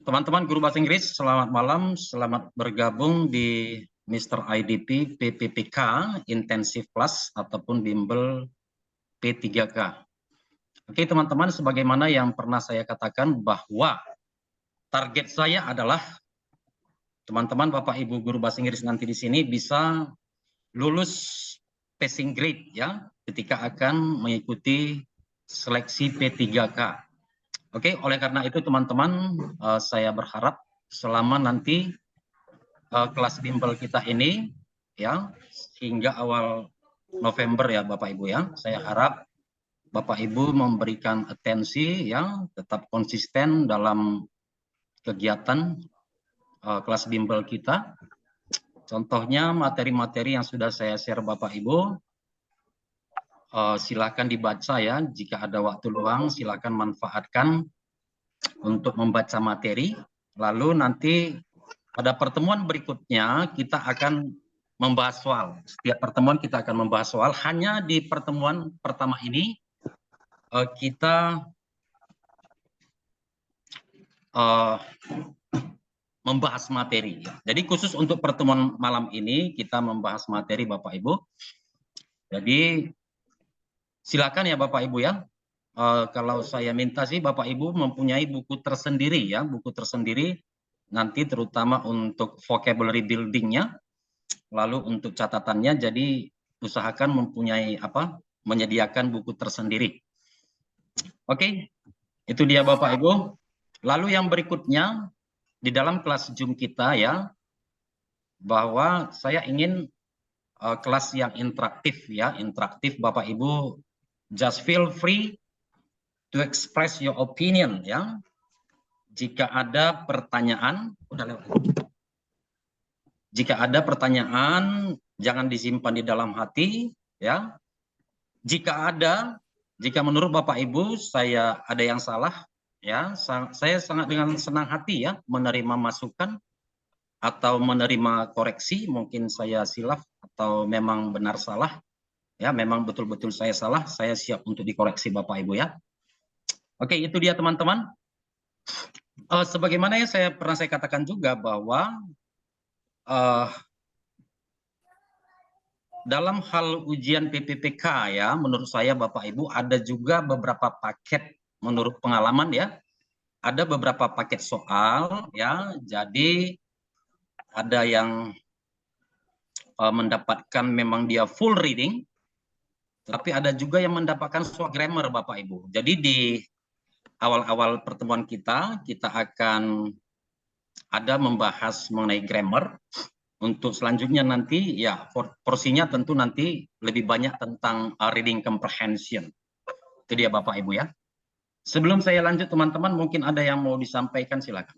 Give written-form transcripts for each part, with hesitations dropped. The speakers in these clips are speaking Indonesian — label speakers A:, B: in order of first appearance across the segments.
A: Teman-teman guru bahasa Inggris, selamat malam, selamat bergabung di Mr. IDP PPPK Intensive Class ataupun bimbel P3K. Oke teman-teman, sebagaimana yang pernah saya katakan bahwa target saya adalah teman-teman Bapak Ibu guru bahasa Inggris nanti di sini bisa lulus passing grade ya ketika akan mengikuti seleksi P3K. Oke, oleh karena itu teman-teman, saya berharap selama nanti kelas bimbel kita ini ya hingga awal November ya Bapak Ibu ya, saya harap Bapak Ibu memberikan atensi ya, tetap konsisten dalam kegiatan kelas bimbel kita. Contohnya materi-materi yang sudah saya share Bapak Ibu, silakan dibaca ya, jika ada waktu luang silakan manfaatkan untuk membaca materi, lalu nanti pada pertemuan berikutnya kita akan membahas soal. Setiap pertemuan kita akan membahas soal, hanya di pertemuan pertama ini kita membahas materi. Jadi khusus untuk pertemuan malam ini kita membahas materi Bapak Ibu. Jadi silakan ya Bapak Ibu ya. Kalau saya minta sih Bapak Ibu mempunyai buku tersendiri ya, buku tersendiri nanti terutama untuk vocabulary building-nya, lalu untuk catatannya. Jadi usahakan mempunyai menyediakan buku tersendiri. Oke, itu dia Bapak Ibu. Lalu yang berikutnya di dalam kelas Zoom kita ya, bahwa saya ingin kelas yang interaktif ya, interaktif Bapak Ibu just feel free to express your opinion ya. Jika ada pertanyaan, jika ada pertanyaan jangan disimpan di dalam hati ya. Jika menurut Bapak Ibu saya ada yang salah ya, saya sangat dengan senang hati ya menerima masukan atau menerima koreksi, mungkin saya silap atau memang benar salah ya, memang betul-betul saya salah, saya siap untuk dikoreksi Bapak Ibu ya. Oke, itu dia teman-teman. Sebagaimana yang pernah saya katakan juga bahwa dalam hal ujian PPPK ya, menurut saya Bapak Ibu ada juga beberapa paket menurut pengalaman ya, ada beberapa paket soal ya, jadi ada yang mendapatkan memang dia full reading, tapi ada juga yang mendapatkan soal grammar Bapak Ibu. Jadi di awal-awal pertemuan kita akan ada membahas mengenai grammar. Untuk selanjutnya nanti ya porsinya tentu nanti lebih banyak tentang reading comprehension. Itu dia Bapak Ibu ya. Sebelum saya lanjut teman-teman, mungkin ada yang mau disampaikan silakan.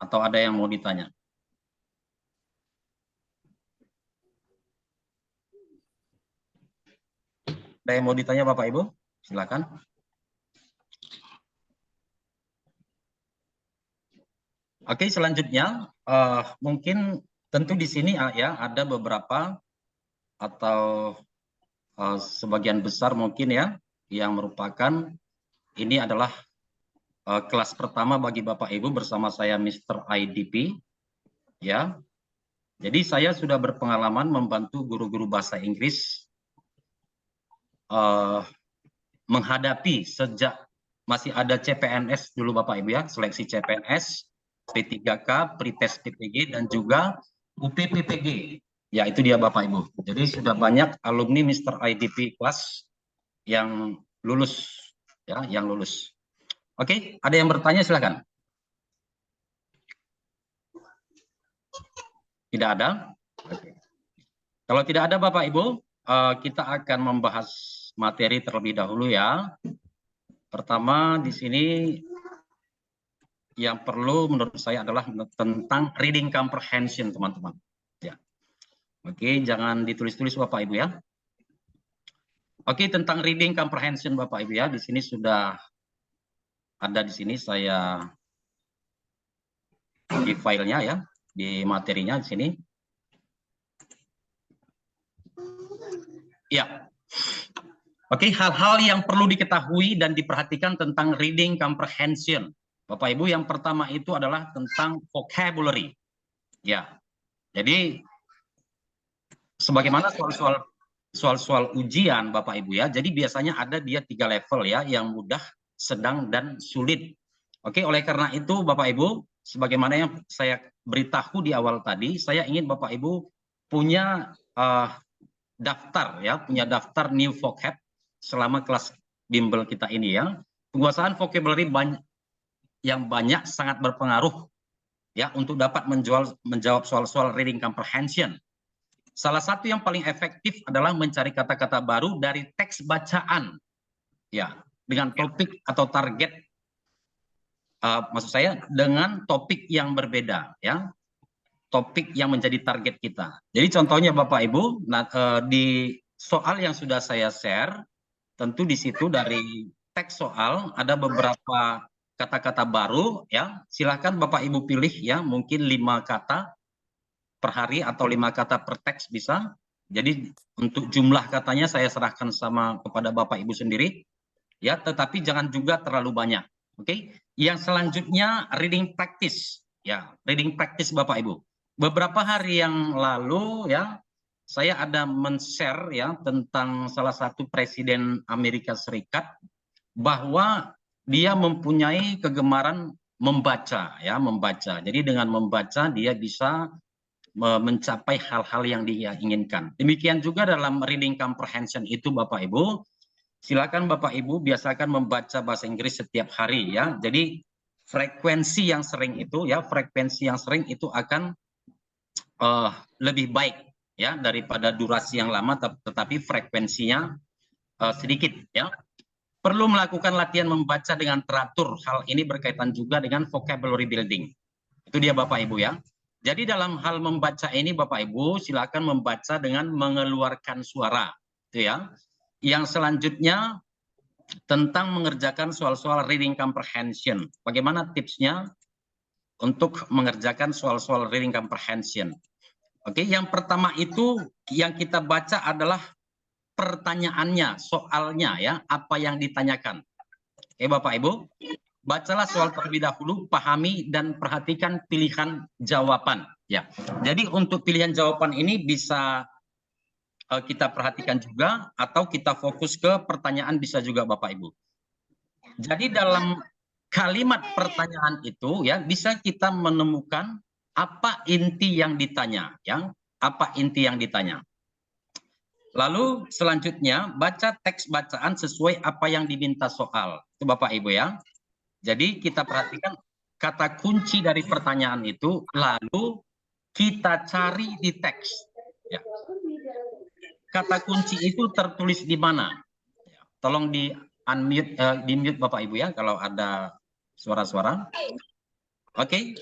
A: Atau ada yang mau ditanya. Ada yang mau ditanya Bapak Ibu? Silakan. Oke, selanjutnya mungkin tentu di sini ya ada beberapa atau sebagian besar mungkin ya yang merupakan ini adalah kelas pertama bagi Bapak Ibu bersama saya Mr. IDP ya. Jadi saya sudah berpengalaman membantu guru-guru bahasa Inggris menghadapi sejak masih ada CPNS dulu Bapak Ibu ya, seleksi CPNS, P3K, Pretest PPG, dan juga UPPPG. Ya, itu dia Bapak Ibu. Jadi sudah banyak alumni Mr. IDP kelas yang lulus ya, yang lulus. Oke, ada yang bertanya silakan. Tidak ada? Oke. Kalau tidak ada Bapak Ibu, kita akan membahas materi terlebih dahulu ya. Pertama di sini yang perlu menurut saya adalah tentang reading comprehension teman-teman. Ya. Oke, jangan ditulis-tulis Bapak Ibu ya. Oke, tentang reading comprehension Bapak Ibu ya, di sini sudah ada di sini saya di filenya ya, di materinya di sini. Ya. Oke, hal-hal yang perlu diketahui dan diperhatikan tentang reading comprehension. Bapak Ibu, yang pertama itu adalah tentang vocabulary. Ya, jadi sebagaimana soal-soal ujian Bapak Ibu ya, jadi biasanya ada dia 3 level ya, yang mudah, sedang, dan sulit. Oke, oleh karena itu Bapak Ibu, sebagaimana yang saya beritahu di awal tadi, saya ingin Bapak Ibu punya daftar ya, punya daftar new vocab selama kelas bimbel kita ini ya. Penguasaan vocabulary yang banyak sangat berpengaruh ya untuk dapat menjawab soal-soal reading comprehension. Salah satu yang paling efektif adalah mencari kata-kata baru dari teks bacaan ya, dengan topik atau target, maksud saya dengan topik yang berbeda ya, topik yang menjadi target kita. Jadi contohnya Bapak Ibu, di soal yang sudah saya share, tentu di situ dari teks soal ada beberapa kata-kata baru ya. Silahkan Bapak Ibu pilih ya, mungkin 5 kata per hari atau 5 kata per teks bisa. Jadi untuk jumlah katanya saya serahkan kepada Bapak Ibu sendiri ya, tetapi jangan juga terlalu banyak. Oke. Yang selanjutnya reading practice ya, reading practice Bapak Ibu. Beberapa hari yang lalu ya, saya ada men-share ya tentang salah satu presiden Amerika Serikat bahwa dia mempunyai kegemaran membaca ya, membaca. Jadi dengan membaca dia bisa mencapai hal-hal yang dia inginkan. Demikian juga dalam reading comprehension itu Bapak Ibu, silakan Bapak Ibu biasakan membaca bahasa Inggris setiap hari ya. Jadi frekuensi yang sering itu ya, frekuensi yang sering itu akan lebih baik ya daripada durasi yang lama, tetapi frekuensinya sedikit ya. Perlu melakukan latihan membaca dengan teratur. Hal ini berkaitan juga dengan vocabulary building. Itu dia Bapak Ibu ya. Jadi dalam hal membaca ini Bapak Ibu silakan membaca dengan mengeluarkan suara, itu ya. Yang selanjutnya tentang mengerjakan soal-soal reading comprehension. Bagaimana tipsnya untuk mengerjakan soal-soal reading comprehension? Oke, yang pertama itu yang kita baca adalah pertanyaannya, soalnya ya, apa yang ditanyakan. Oke Bapak Ibu, bacalah soal terlebih dahulu, pahami dan perhatikan pilihan jawaban. Ya, jadi untuk pilihan jawaban ini bisa kita perhatikan juga atau kita fokus ke pertanyaan bisa juga Bapak Ibu. Jadi dalam kalimat pertanyaan itu ya bisa kita menemukan apa inti yang ditanya, ya, apa inti yang ditanya. Lalu selanjutnya baca teks bacaan sesuai apa yang diminta soal. Itu Bapak Ibu ya. Jadi kita perhatikan kata kunci dari pertanyaan itu, lalu kita cari di teks. Ya. Kata kunci itu tertulis di mana? Tolong di unmute, di mute Bapak Ibu ya kalau ada suara-suara. Oke.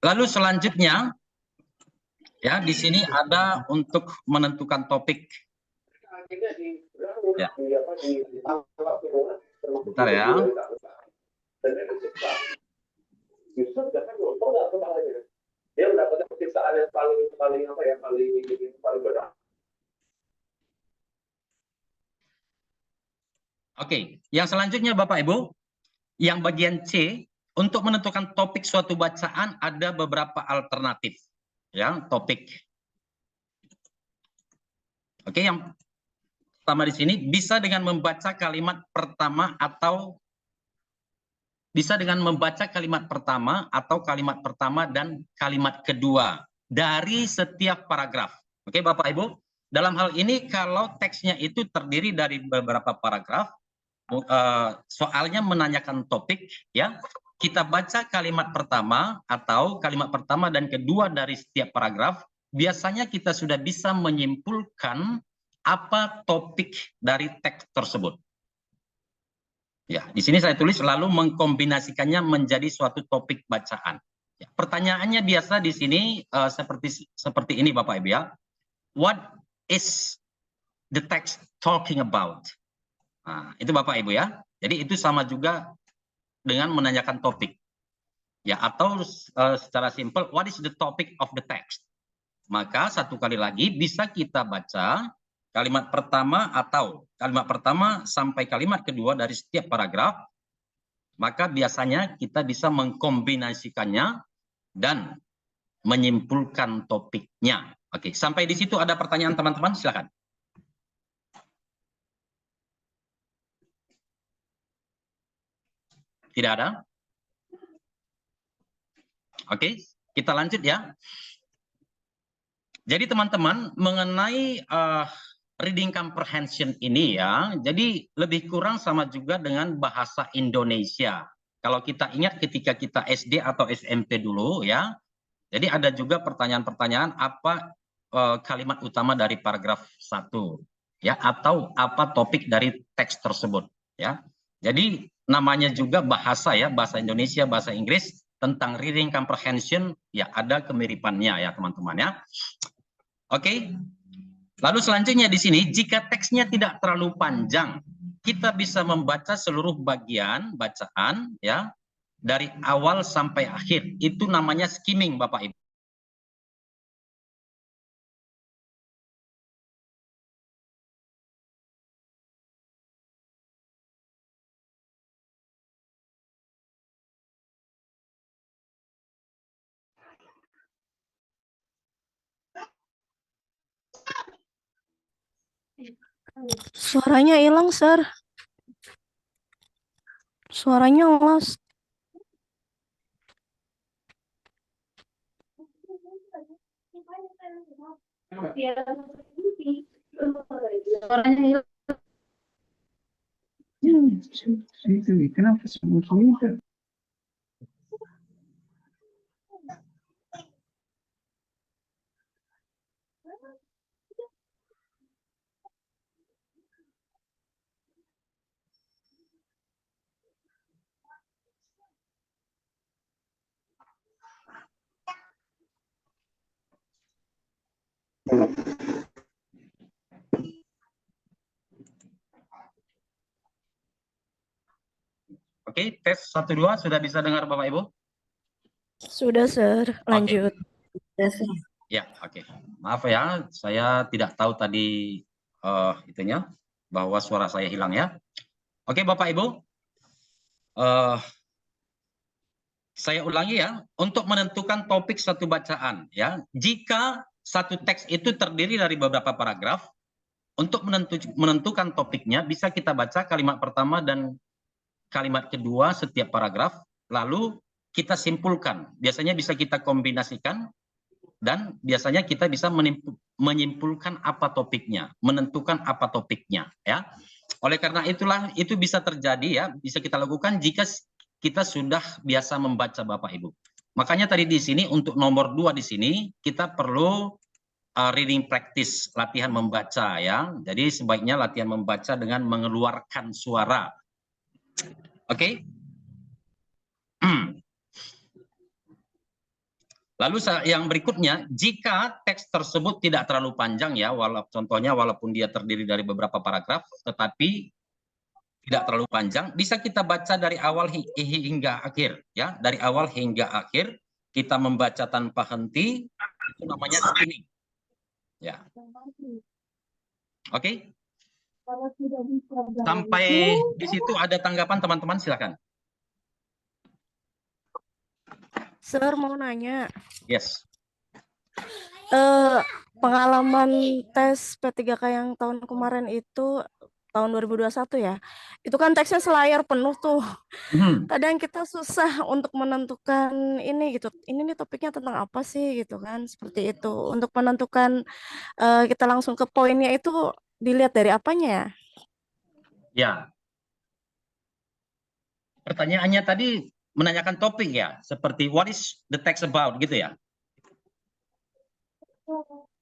A: Lalu selanjutnya ya di sini ada untuk menentukan topik. Ya. Bentar ya. Oke, yang selanjutnya Bapak Ibu, yang bagian C, untuk menentukan topik suatu bacaan ada beberapa alternatif. Ya, topik. Oke, yang pertama di sini bisa dengan membaca kalimat pertama atau bisa dengan membaca kalimat pertama atau kalimat pertama dan kalimat kedua dari setiap paragraf. Oke, Bapak Ibu, dalam hal ini kalau teksnya itu terdiri dari beberapa paragraf, soalnya menanyakan topik, ya, kita baca kalimat pertama atau kalimat pertama dan kedua dari setiap paragraf, biasanya kita sudah bisa menyimpulkan apa topik dari teks tersebut. Ya, di sini saya tulis lalu mengkombinasikannya menjadi suatu topik bacaan. Ya, pertanyaannya biasa di sini seperti ini Bapak Ibu ya. What is the text talking about? Nah, itu Bapak Ibu ya. Jadi itu sama juga dengan menanyakan topik. Ya, atau secara simpel, what is the topic of the text? Maka satu kali lagi bisa kita baca kalimat pertama atau kalimat pertama sampai kalimat kedua dari setiap paragraf, maka biasanya kita bisa mengkombinasikannya dan menyimpulkan topiknya. Oke, sampai di situ ada pertanyaan teman-teman, silakan. Tidak ada? Oke, kita lanjut ya. Jadi teman-teman, mengenai reading comprehension ini ya, jadi lebih kurang sama juga dengan bahasa Indonesia. Kalau kita ingat ketika kita SD atau SMP dulu ya, jadi ada juga pertanyaan-pertanyaan apa kalimat utama dari paragraf 1 ya, atau apa topik dari teks tersebut ya. Jadi namanya juga bahasa ya, bahasa Indonesia, bahasa Inggris, tentang reading comprehension ya, ada kemiripannya ya teman-teman ya. Oke. Lalu selanjutnya di sini, jika teksnya tidak terlalu panjang, kita bisa membaca seluruh bagian bacaan ya, dari awal sampai akhir. Itu namanya skimming, Bapak Ibu.
B: Suaranya hilang, Sir. Suaranya lost. Suaranya hilang. Kenapa semua?
A: Oke, tes 1 2 sudah bisa dengar Bapak Ibu?
B: Sudah, Sir. Lanjut.
A: Ya, oke. Maaf ya, saya tidak tahu tadi itunya bahwa suara saya hilang ya. Oke, Bapak Ibu. Saya ulangi ya, untuk menentukan topik satu bacaan ya. Jika satu teks itu terdiri dari beberapa paragraf, untuk menentukan topiknya bisa kita baca kalimat pertama dan kalimat kedua setiap paragraf, lalu kita simpulkan. Biasanya bisa kita kombinasikan dan biasanya kita bisa menyimpulkan apa topiknya, menentukan apa topiknya ya. Oleh karena itulah itu bisa terjadi ya, bisa kita lakukan jika kita sudah biasa membaca Bapak Ibu. Makanya tadi di sini untuk nomor 2 di sini kita perlu reading practice, latihan membaca ya. Jadi sebaiknya latihan membaca dengan mengeluarkan suara. Oke? Lalu yang berikutnya, jika teks tersebut tidak terlalu panjang ya, contohnya walaupun dia terdiri dari beberapa paragraf, tetapi tidak terlalu panjang, bisa kita baca dari awal hingga akhir ya, dari awal hingga akhir kita membaca tanpa henti, itu namanya skimming. Ya. Oke? Sampai di situ ada tanggapan teman-teman, silakan.
B: Sir, mau nanya.
A: Yes.
B: Pengalaman tes P3K yang tahun kemarin itu tahun 2021 ya. Itu kan teksnya selayar penuh tuh. Kadang kita susah untuk menentukan ini gitu. Ini nih topiknya tentang apa sih gitu kan, seperti itu. Untuk menentukan kita langsung ke poinnya itu dilihat dari apanya ya?
A: Ya. Pertanyaannya tadi menanyakan topik ya, seperti what is the text about gitu ya?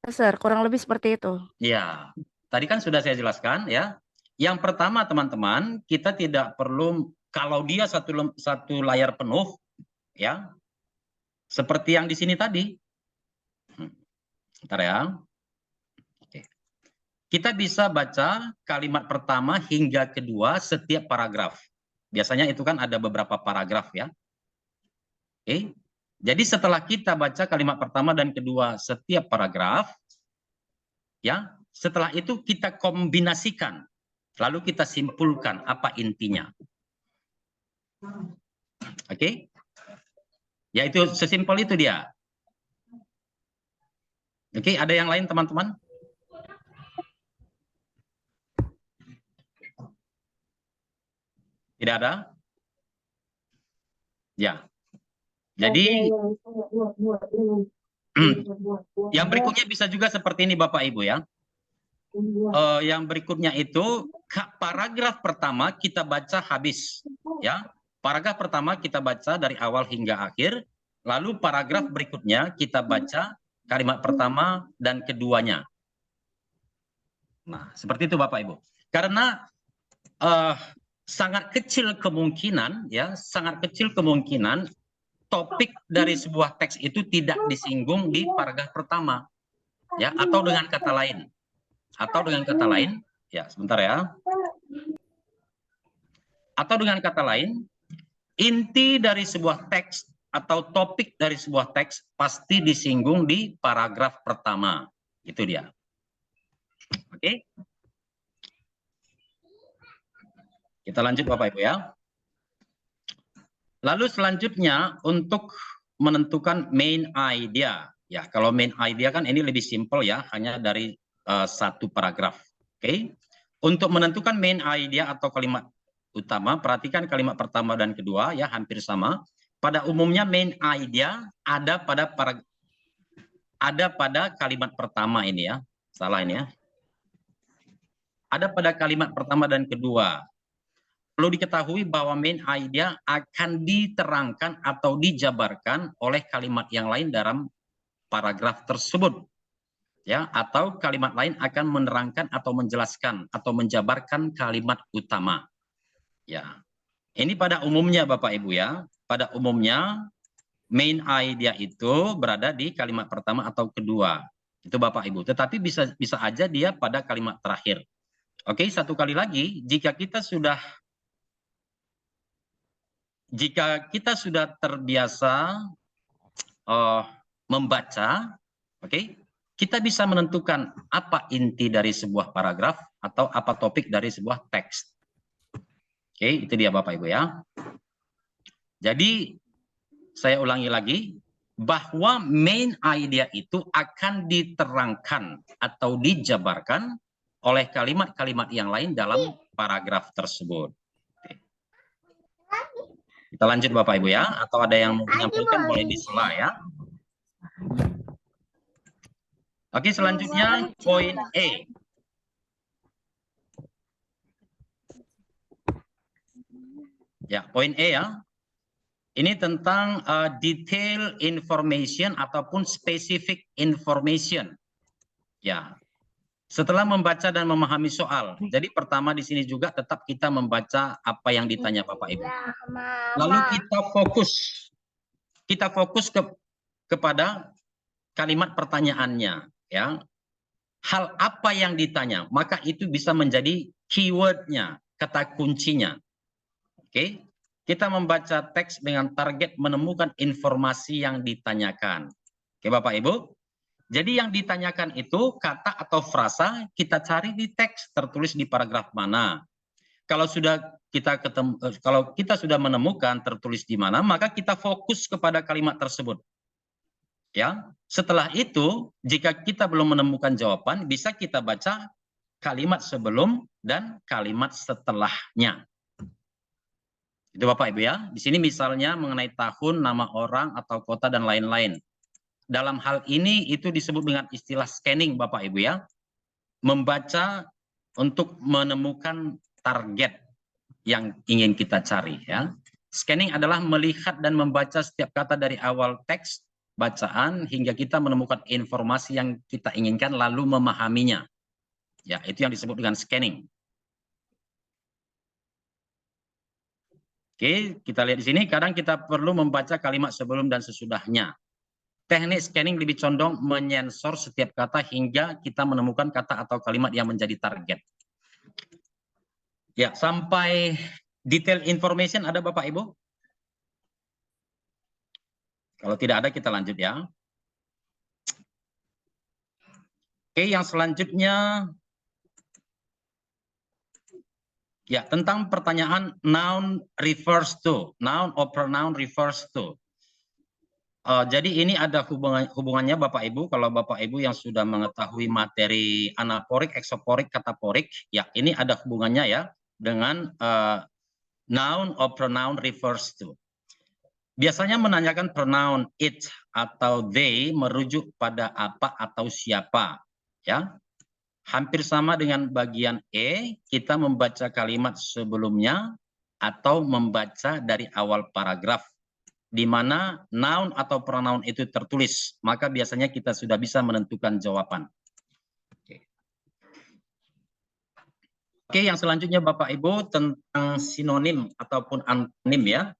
B: Sir, kurang lebih seperti itu.
A: Ya, tadi kan sudah saya jelaskan ya. Yang pertama teman-teman, kita tidak perlu kalau dia satu layar penuh ya, seperti yang di sini tadi. Bentar ya. Oke. Kita bisa baca kalimat pertama hingga kedua setiap paragraf. Biasanya itu kan ada beberapa paragraf ya. Oke. Jadi setelah kita baca kalimat pertama dan kedua setiap paragraf, ya, Setelah itu kita kombinasikan, lalu kita simpulkan apa intinya. Oke? Ya itu sesimpel itu dia. Oke, ada yang lain teman-teman? Tidak ada? Ya. Jadi yang berikutnya bisa juga seperti ini Bapak Ibu ya. Yang berikutnya itu paragraf pertama kita baca habis ya. Paragraf pertama kita baca dari awal hingga akhir, lalu paragraf berikutnya kita baca kalimat pertama dan keduanya. Nah, seperti itu Bapak Ibu. Karena sangat kecil kemungkinan ya, sangat kecil kemungkinan topik dari sebuah teks itu tidak disinggung di paragraf pertama ya, atau dengan kata lain. Atau dengan kata lain, ya sebentar ya. Atau dengan kata lain, inti dari sebuah teks atau topik dari sebuah teks pasti disinggung di paragraf pertama. Itu dia. Oke. Kita lanjut Bapak Ibu ya. Lalu selanjutnya untuk menentukan main idea. Ya, kalau main idea kan ini lebih simpel ya, hanya dari satu paragraf. Oke. Untuk menentukan main idea atau kalimat utama, perhatikan kalimat pertama dan kedua ya hampir sama. Pada umumnya main idea ada pada kalimat pertama ini ya. Salah ini ya. Ada pada kalimat pertama dan kedua. Perlu diketahui bahwa main idea akan diterangkan atau dijabarkan oleh kalimat yang lain dalam paragraf tersebut. Ya, atau kalimat lain akan menerangkan atau menjelaskan atau menjabarkan kalimat utama. Ya. Ini pada umumnya Bapak Ibu ya. Pada umumnya main idea itu berada di kalimat pertama atau kedua. Itu Bapak Ibu. Tetapi bisa aja dia pada kalimat terakhir. Oke, satu kali lagi, jika kita sudah terbiasa membaca, oke, kita bisa menentukan apa inti dari sebuah paragraf atau apa topik dari sebuah teks. Oke, itu dia Bapak Ibu ya. Jadi saya ulangi lagi bahwa main idea itu akan diterangkan atau dijabarkan oleh kalimat-kalimat yang lain dalam paragraf tersebut. Kita lanjut Bapak Ibu ya, atau ada yang mau menyampaikan boleh disela ya. Oke, selanjutnya poin E. Ya, poin E ya. Ini tentang detail information ataupun specific information. Ya. Setelah membaca dan memahami soal. Jadi pertama di sini juga tetap kita membaca apa yang ditanya Bapak Ibu. Lalu kita fokus kepada kalimat pertanyaannya, ya. Hal apa yang ditanya, maka itu bisa menjadi keywordnya, kata kuncinya. Oke. Kita membaca teks dengan target menemukan informasi yang ditanyakan. Oke Bapak Ibu. Jadi yang ditanyakan itu kata atau frasa kita cari di teks tertulis di paragraf mana. Kalau kita sudah menemukan tertulis di mana, maka kita fokus kepada kalimat tersebut. Ya. Setelah itu, jika kita belum menemukan jawaban, bisa kita baca kalimat sebelum dan kalimat setelahnya. Itu Bapak Ibu ya. Di sini misalnya mengenai tahun, nama orang, atau kota, dan lain-lain. Dalam hal ini itu disebut dengan istilah scanning Bapak Ibu ya. Membaca untuk menemukan target yang ingin kita cari ya. Scanning adalah melihat dan membaca setiap kata dari awal teks bacaan hingga kita menemukan informasi yang kita inginkan lalu memahaminya. Ya, itu yang disebut dengan scanning. Oke, kita lihat di sini kadang kita perlu membaca kalimat sebelum dan sesudahnya. Teknik scanning lebih condong menyensor setiap kata hingga kita menemukan kata atau kalimat yang menjadi target. Ya, sampai detail information ada Bapak Ibu? Kalau tidak ada kita lanjut ya. Oke, yang selanjutnya ya tentang pertanyaan noun refers to, noun or pronoun refers to. Jadi ini ada hubungannya Bapak Ibu. Kalau Bapak Ibu yang sudah mengetahui materi anaporik, eksoporik, kataporik, ya ini ada hubungannya ya dengan noun or pronoun refers to. Biasanya menanyakan pronoun it atau they merujuk pada apa atau siapa, ya. Hampir sama dengan bagian E, kita membaca kalimat sebelumnya atau membaca dari awal paragraf, di mana noun atau pronoun itu tertulis, maka biasanya kita sudah bisa menentukan jawaban. Oke, yang selanjutnya Bapak Ibu tentang sinonim ataupun antonim ya.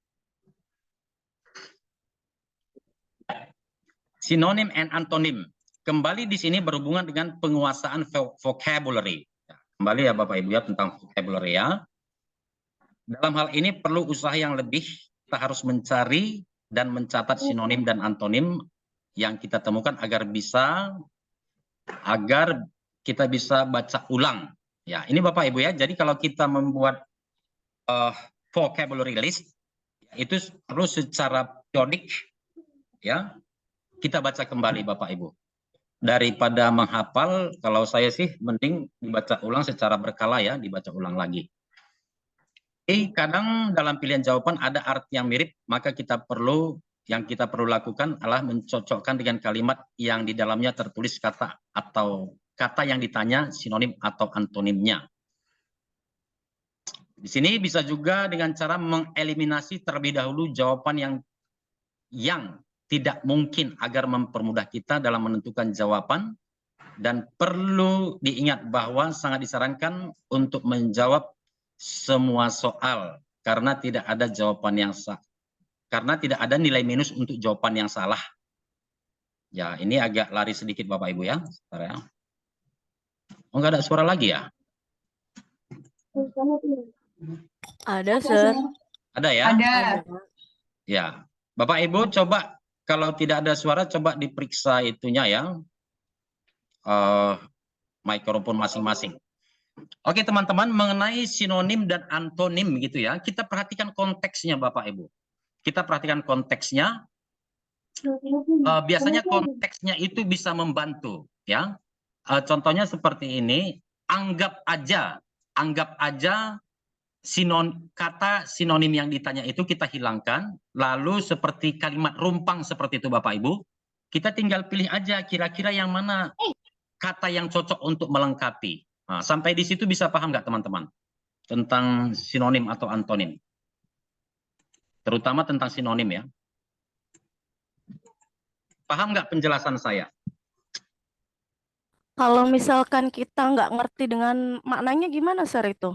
A: Sinonim and antonim. Kembali di sini berhubungan dengan penguasaan vocabulary. Kembali ya Bapak Ibu ya tentang vocabulary ya. Dalam hal ini perlu usaha yang lebih, kita harus mencari dan mencatat sinonim dan antonim yang kita temukan agar kita bisa baca ulang. Ya, ini Bapak Ibu ya. Jadi kalau kita membuat vocabulary list itu perlu secara periodik ya. Kita baca kembali Bapak Ibu. Daripada menghafal, kalau saya sih mending dibaca ulang secara berkala ya, dibaca ulang lagi. Kadang dalam pilihan jawaban ada arti yang mirip, maka yang kita perlu lakukan adalah mencocokkan dengan kalimat yang di dalamnya tertulis kata atau kata yang ditanya sinonim atau antonimnya. Di sini bisa juga dengan cara mengeliminasi terlebih dahulu jawaban yang tidak mungkin agar mempermudah kita dalam menentukan jawaban, dan perlu diingat bahwa sangat disarankan untuk menjawab semua soal karena tidak ada jawaban yang sah, karena tidak ada nilai minus untuk jawaban yang salah. Ya, ini agak lari sedikit Bapak Ibu ya. Oh, nggak ada suara lagi ya?
B: Ada, Sir.
A: Ada ya?
C: Ada.
A: Ya, Bapak Ibu coba kalau tidak ada suara coba diperiksa itunya ya, mikrofon masing-masing. Oke teman-teman, mengenai sinonim dan antonim gitu ya, kita perhatikan konteksnya Bapak Ibu. Kita perhatikan konteksnya. Biasanya konteksnya itu bisa membantu ya. Contohnya seperti ini, anggap aja kata sinonim yang ditanya itu kita hilangkan, lalu seperti kalimat rumpang seperti itu Bapak Ibu, kita tinggal pilih aja kira-kira yang mana kata yang cocok untuk melengkapi. Nah, sampai di situ bisa paham nggak teman-teman tentang sinonim atau antonim? Terutama tentang sinonim ya. Paham nggak penjelasan saya?
B: Kalau misalkan kita nggak ngerti dengan maknanya gimana, Sir, itu?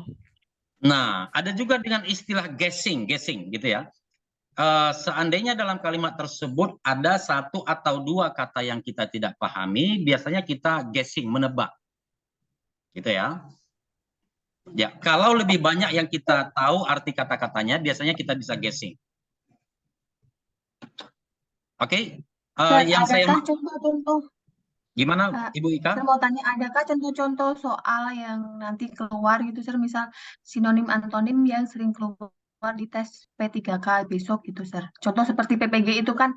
A: Nah, ada juga dengan istilah guessing gitu ya. Seandainya dalam kalimat tersebut ada satu atau dua kata yang kita tidak pahami, biasanya kita guessing, menebak. Gitu ya. Ya, kalau lebih banyak yang kita tahu arti kata-katanya, biasanya kita bisa guessing. Oke, yang saya
C: contoh-contoh
A: gimana Ibu Ika?
C: Saya mau tanya, adakah contoh-contoh soal yang nanti keluar gitu, Sir, misal sinonim antonim yang sering keluar di tes P3K besok gitu, Sir. Contoh seperti PPG itu kan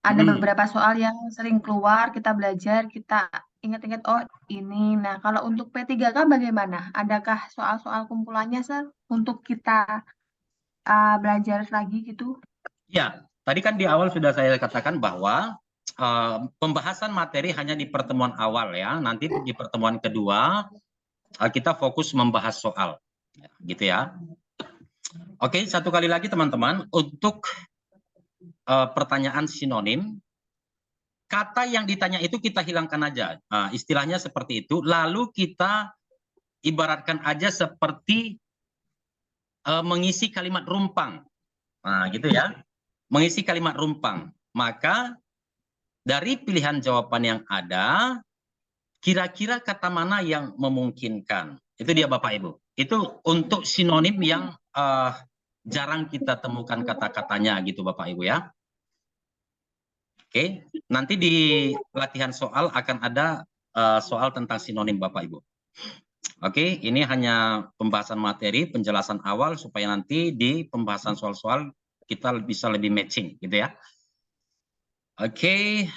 C: ada beberapa soal yang sering keluar, kita belajar, kita ingat-ingat, oh ini. Nah, kalau untuk P3K bagaimana? Adakah soal-soal kumpulannya, Sir, untuk kita belajar lagi gitu?
A: Ya, tadi kan di awal sudah saya katakan bahwa pembahasan materi hanya di pertemuan awal ya. Nanti di pertemuan kedua kita fokus membahas soal, gitu ya. Oke, satu kali lagi teman-teman, untuk pertanyaan sinonim, kata yang ditanya itu kita hilangkan aja. Istilahnya seperti itu. Lalu kita ibaratkan aja seperti mengisi kalimat rumpang. Nah, gitu ya. Mengisi kalimat rumpang. Maka dari pilihan jawaban yang ada, kira-kira kata mana yang memungkinkan? Itu dia Bapak Ibu. Itu untuk sinonim yang jarang kita temukan kata-katanya gitu Bapak Ibu ya. Oke, nanti di latihan soal akan ada soal tentang sinonim Bapak Ibu. Oke, ini hanya pembahasan materi, penjelasan awal supaya nanti di pembahasan soal-soal kita bisa lebih matching gitu ya. Oke.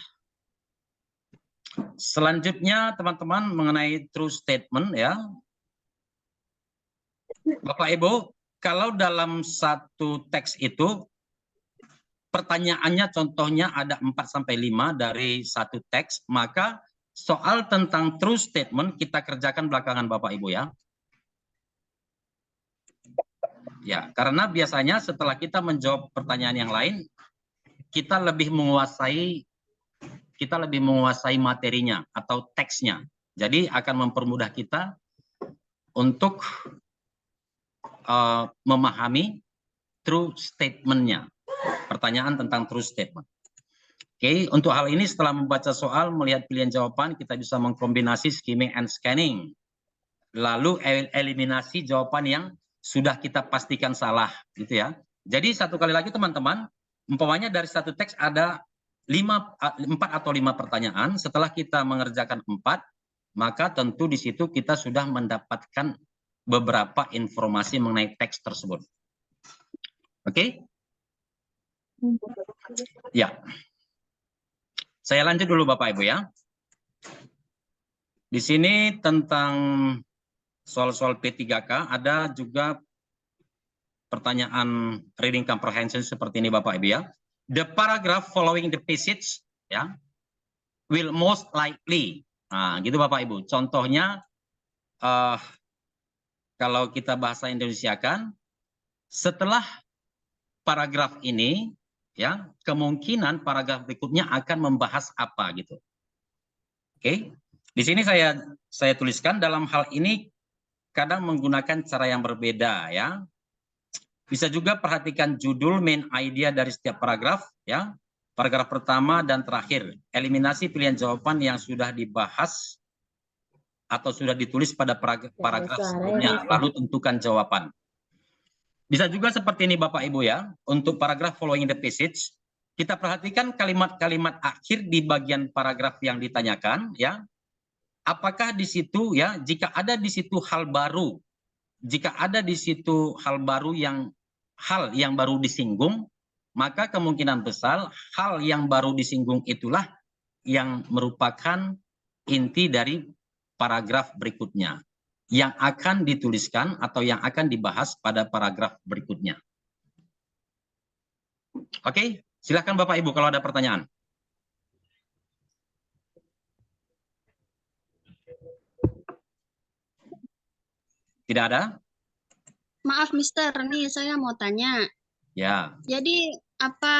A: Selanjutnya teman-teman mengenai true statement ya. Bapak Ibu, kalau dalam satu teks itu pertanyaannya contohnya ada 4-5 dari satu teks, maka soal tentang true statement kita kerjakan belakangan Bapak Ibu ya. Ya, karena biasanya setelah kita menjawab pertanyaan yang lain, kita lebih menguasai materinya atau teksnya. Jadi akan mempermudah kita untuk memahami true statement-nya. Pertanyaan tentang true statement. Oke, untuk hal ini setelah membaca soal, melihat pilihan jawaban, kita bisa mengkombinasi skimming and scanning. Lalu eliminasi jawaban yang sudah kita pastikan salah, gitu ya. Jadi satu kali lagi teman-teman, umpamanya dari satu teks ada 4 atau 5 pertanyaan. Setelah kita mengerjakan 4, maka tentu di situ kita sudah mendapatkan beberapa informasi mengenai teks tersebut. Oke? Ya. Saya lanjut dulu Bapak Ibu ya. Di sini tentang soal-soal P3K ada juga pertanyaan reading comprehension seperti ini Bapak Ibu ya. The paragraph following the passage ya will most likely. Nah, gitu Bapak Ibu. Contohnya kalau kita bahasa Indonesia kan setelah paragraf ini ya, kemungkinan paragraf berikutnya akan membahas apa gitu. Oke. Di sini saya tuliskan dalam hal ini kadang menggunakan cara yang berbeda ya. Bisa juga perhatikan judul main idea dari setiap paragraf ya. Paragraf pertama dan terakhir. Eliminasi pilihan jawaban yang sudah dibahas atau sudah ditulis pada paragraf sebelumnya, lalu tentukan jawaban. Bisa juga seperti ini Bapak Ibu ya, untuk paragraf following the passage, kita perhatikan kalimat-kalimat akhir di bagian paragraf yang ditanyakan ya. Apakah di situ ya, jika ada di situ hal baru, hal yang baru disinggung, maka kemungkinan besar hal yang baru disinggung itulah yang merupakan inti dari paragraf berikutnya, yang akan dituliskan atau yang akan dibahas pada paragraf berikutnya. Oke, silakan Bapak Ibu kalau ada pertanyaan. Tidak ada?
D: Maaf Mister, nih saya mau tanya.
A: Ya.
D: Jadi apa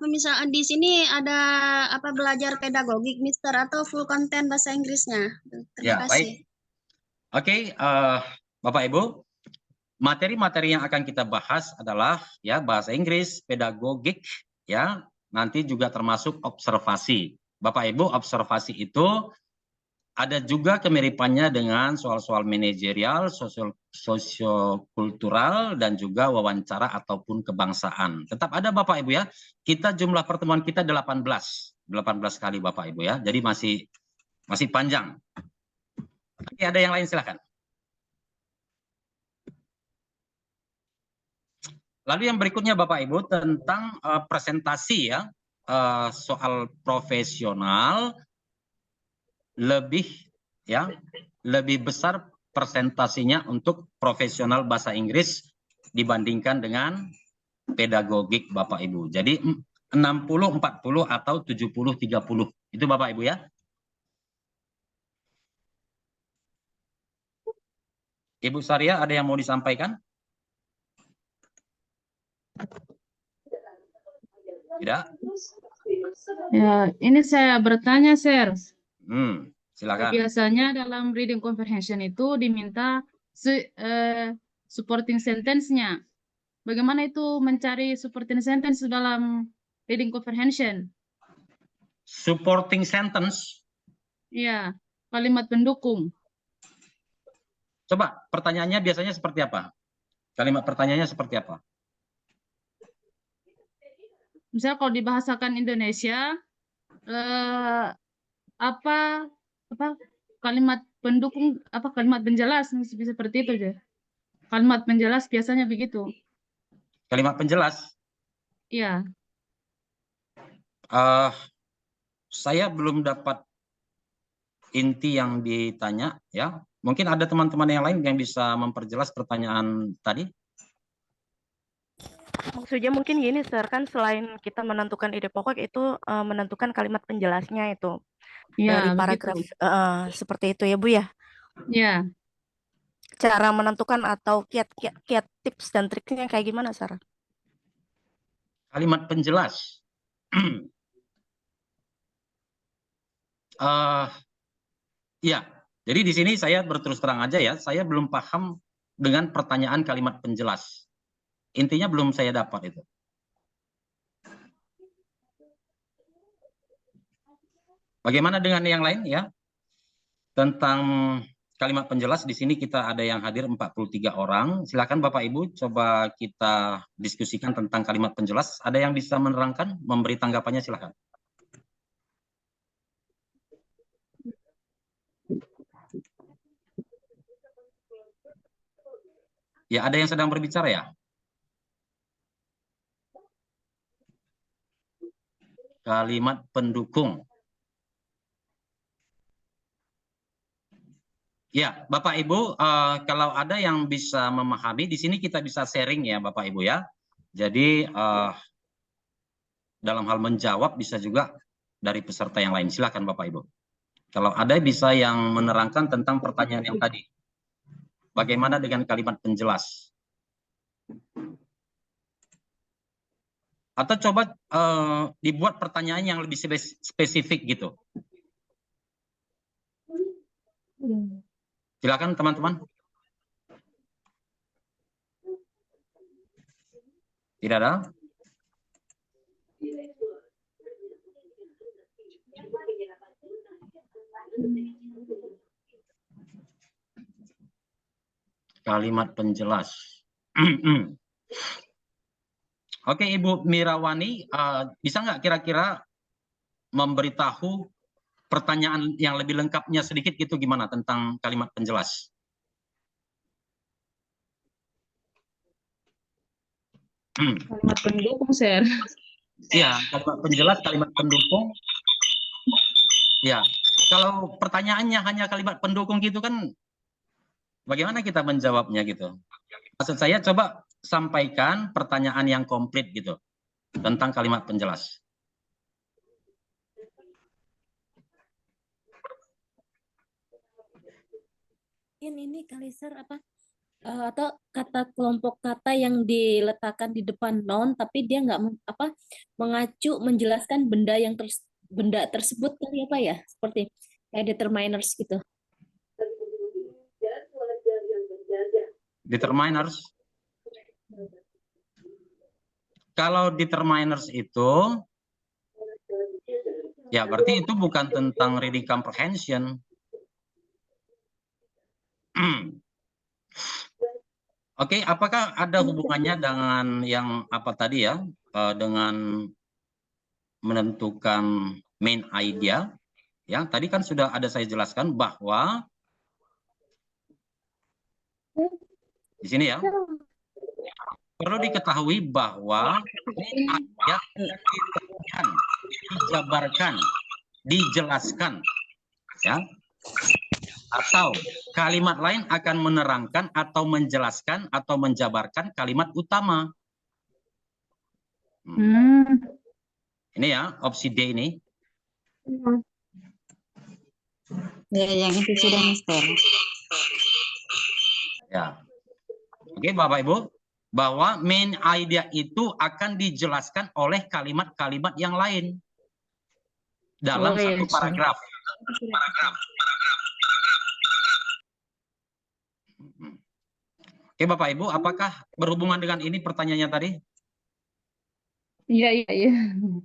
D: misalnya di sini ada apa belajar pedagogik Mister atau full konten bahasa Inggrisnya? Terima kasih.
A: Baik. Oke, Bapak Ibu, materi-materi yang akan kita bahas adalah ya bahasa Inggris, pedagogik, ya nanti juga termasuk observasi. Bapak Ibu, observasi itu ada juga kemiripannya dengan soal-soal manajerial, sosiokultural, dan juga wawancara ataupun kebangsaan. Tetap ada Bapak Ibu ya, kita jumlah pertemuan kita 18 kali Bapak Ibu ya, jadi masih panjang. Oke, ada yang lain silakan. Lalu yang berikutnya Bapak Ibu tentang presentasi ya, soal profesional lebih besar presentasinya untuk profesional bahasa Inggris dibandingkan dengan pedagogik Bapak Ibu. Jadi 60-40 atau 70-30 itu Bapak Ibu ya. Ibu Saria ada yang mau disampaikan? Tidak?
E: Ya, ini saya bertanya, Sir.
A: Silakan.
E: Biasanya dalam reading comprehension itu diminta supporting sentence-nya. Bagaimana itu mencari supporting sentence dalam reading comprehension?
A: Supporting sentence?
E: Iya, kalimat pendukung.
A: Coba pertanyaannya biasanya seperti apa? Kalimat pertanyaannya seperti apa?
E: Misalnya kalau dibahasakan Indonesia, apa apa kalimat pendukung, apa kalimat penjelas seperti itu aja. Kalimat penjelas biasanya begitu.
A: Kalimat penjelas.
E: Iya.
A: Saya belum dapat inti yang ditanya, ya. Mungkin ada teman-teman yang lain yang bisa memperjelas pertanyaan tadi.
B: Maksudnya mungkin gini, Sir, kan selain kita menentukan ide pokok itu menentukan kalimat penjelasnya itu dari
E: Iya,
B: paragraf
E: begitu.
B: seperti itu ya Bu ya.
E: Iya.
B: Cara menentukan atau kiat tips dan triknya kayak gimana, Sir?
A: Kalimat penjelas. Ya, jadi di sini saya berterus terang aja ya, saya belum paham dengan pertanyaan kalimat penjelas. Intinya belum saya dapat itu. Bagaimana dengan yang lain ya? Tentang kalimat penjelas di sini kita ada yang hadir 43 orang. Silakan Bapak Ibu coba kita diskusikan tentang kalimat penjelas. Ada yang bisa menerangkan, memberi tanggapannya silakan. Ya, ada yang sedang berbicara ya? Kalimat pendukung. Ya, Bapak Ibu, kalau ada yang bisa memahami, di sini kita bisa sharing ya Bapak Ibu ya. Jadi dalam hal menjawab bisa juga dari peserta yang lain. Silakan Bapak Ibu. Kalau ada bisa yang menerangkan tentang pertanyaan yang tadi. Bagaimana dengan kalimat penjelas? Atau coba dibuat pertanyaan yang lebih spesifik gitu. Silakan teman-teman. Tidak ada? Kalimat penjelas. Oke, Ibu Mirawani, bisa nggak kira-kira memberitahu pertanyaan yang lebih lengkapnya sedikit gitu gimana tentang kalimat penjelas?
E: Kalimat pendukung, Sir.
A: Iya, kalimat penjelas, kalimat pendukung. Ya, kalau pertanyaannya hanya kalimat pendukung gitu kan, bagaimana kita menjawabnya gitu? Maksud saya coba sampaikan pertanyaan yang komplit gitu tentang kalimat penjelas.
F: Ini kali Sir apa atau kata kelompok kata yang diletakkan di depan noun tapi dia nggak mengacu menjelaskan benda tersebut kali apa ya seperti kayak determiners gitu.
A: Determiners. Kalau determiners itu ya berarti itu bukan tentang reading comprehension. Oke, apakah ada hubungannya dengan yang apa tadi ya, dengan menentukan main idea? Ya, tadi kan sudah ada saya jelaskan bahwa di sini ya, perlu diketahui bahwa main idea dijabarkan, dijelaskan, ya. Atau kalimat lain akan menerangkan atau menjelaskan atau menjabarkan kalimat utama. Ini ya, opsi D ini.
G: Ya, yang itu sudah, Mister.
A: Ya. Oke, Bapak Ibu, bahwa main idea itu akan dijelaskan oleh kalimat-kalimat yang lain dalam satu paragraf. Oke, Bapak Ibu, apakah berhubungan dengan ini pertanyaannya tadi?
E: Iya.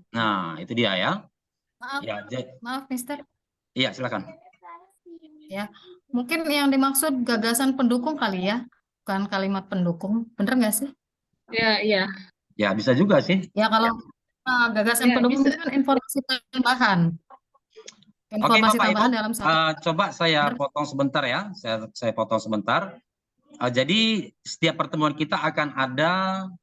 A: Nah, itu dia ya.
G: Maaf,
A: Ya,
G: maaf, Mister.
A: iya, silakan.
G: Ya, mungkin yang dimaksud gagasan pendukung kali ya, bukan kalimat pendukung. Bener nggak sih?
E: Iya.
A: Ya, bisa juga sih.
G: Ya, kalau gagasan
E: Ya,
G: pendukung
E: bisa.
G: itu kan informasi tambahan. informasi
A: Bapak Ibu,
G: tambahan dalam satu.
A: coba saya
G: Benar.
A: potong sebentar ya. Saya potong sebentar. Jadi setiap pertemuan kita akan ada